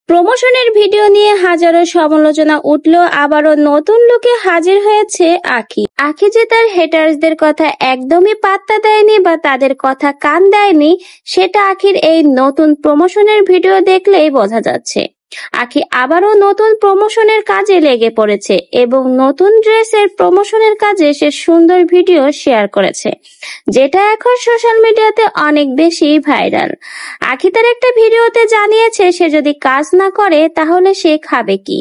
প্রমোশনের ভিডিও নিয়ে হাজারো সমালোচনা উঠলেও আবারও নতুন লুকে হাজির হয়েছে আখি। আখি যে তার হেটার্সদের কথা একদমই পাত্তা দেয়নি বা তাদের কথা কান দেয়নি, সেটা আখির এই নতুন প্রমোশনের ভিডিও দেখলেই বোঝা যাচ্ছে। আখি আবারও নতুন প্রমোশনের কাজে লেগে পড়েছে এবং নতুন ড্রেসের প্রমোশনের কাজে সে সুন্দর ভিডিও শেয়ার করেছে, যেটা এখন সোশ্যাল মিডিয়াতে অনেক বেশি ভাইরাল। আখি তার একটা ভিডিওতে জানিয়েছে সে যদি কাজ না করে তাহলে সে খাবে কি।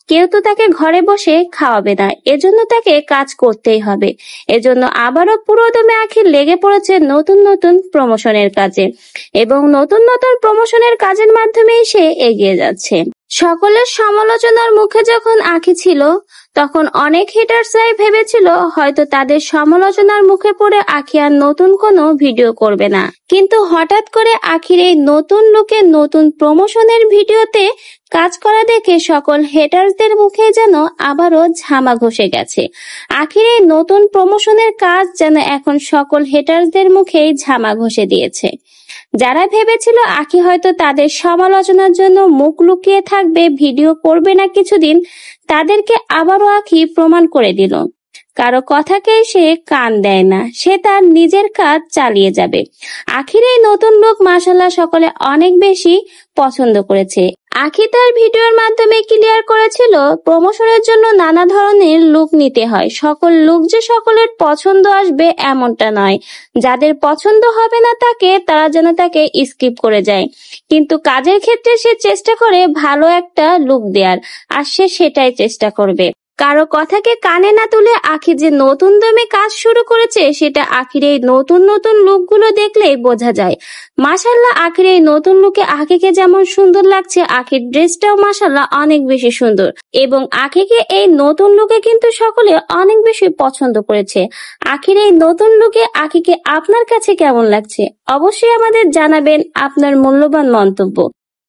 কেউ তো তাকে ঘরে বসে খাওয়াবে না, এজন্য তাকে কাজ করতেই হবে। এজন্য আবারও পুরোদমে আখি লেগে পড়েছে নতুন নতুন প্রমোশনের কাজে এবং নতুন নতুন প্রমোশনের কাজের মাধ্যমেই সে এগিয়ে যাচ্ছে। সকলের সমালোচনার মুখে যখন আখি ছিল, তখন অনেক হেটার্সরাই ভেবেছিল হয়তো তাদের সমালোচনার মুখে পড়ে আখি আর নতুন কোনো ভিডিও করবে না। কিন্তু হঠাৎ করে আখির এই নতুন লুকে নতুন প্রমোশনের ভিডিওতে কাজ করা দেখে সকল হেটার্সদের মুখে যেন আবারও ঝামা ঘষে গেছে। আখির এই নতুন প্রমোশনের কাজ যেন এখন সকল হেটার্সদের মুখেই ঝামা ঘষে দিয়েছে। যারা ভেবেছিল আখি হয়তো তাদের সমালোচনার জন্য মুখ লুকিয়ে থাকবে, ভিডিও করবে না কিছুদিন, তাদেরকে আবারও আখি প্রমাণ করে দিল কারো কথাকেই সে কান দেয় না, সে তার নিজের কাজ চালিয়ে যাবে। আখির এই নতুন লুক মাশাআল্লাহ সকলে অনেক বেশি পছন্দ করেছে। আখি তার ভিডিওর মাধ্যমে ক্লিয়ার করেছিল প্রমোশনের জন্য নানা ধরনের লুক নিতে হয়, সকল লুক যে সকলের পছন্দ আসবে এমনটা নয়। যাদের পছন্দ হবে না তারা যেন তাকে স্কিপ করে যায়, কিন্তু কাজের ক্ষেত্রে সে চেষ্টা করে ভালো একটা লুক দেওয়ার, আর সে সেটাই চেষ্টা করবে। কারো কথাকে কানে না তুলে আখি যে নতুন দমে কাজ শুরু করেছে সেটা আখির এই নতুন নতুন লুকগুলো দেখলেই বোঝা যায়। মাশাআল্লাহ আখির এই নতুন লুকে আখিকে যেমন সুন্দর লাগছে, আখির ড্রেসটাও মাশাআল্লাহ অনেক বেশি সুন্দর এবং আখিকে এই নতুন লুকে কিন্তু সকলে অনেক বেশি পছন্দ করেছে। আখির এই নতুন লুকে আখিকে আপনার কাছে কেমন লাগছে অবশ্যই আমাদের জানাবেন আপনার মূল্যবান মন্তব্য।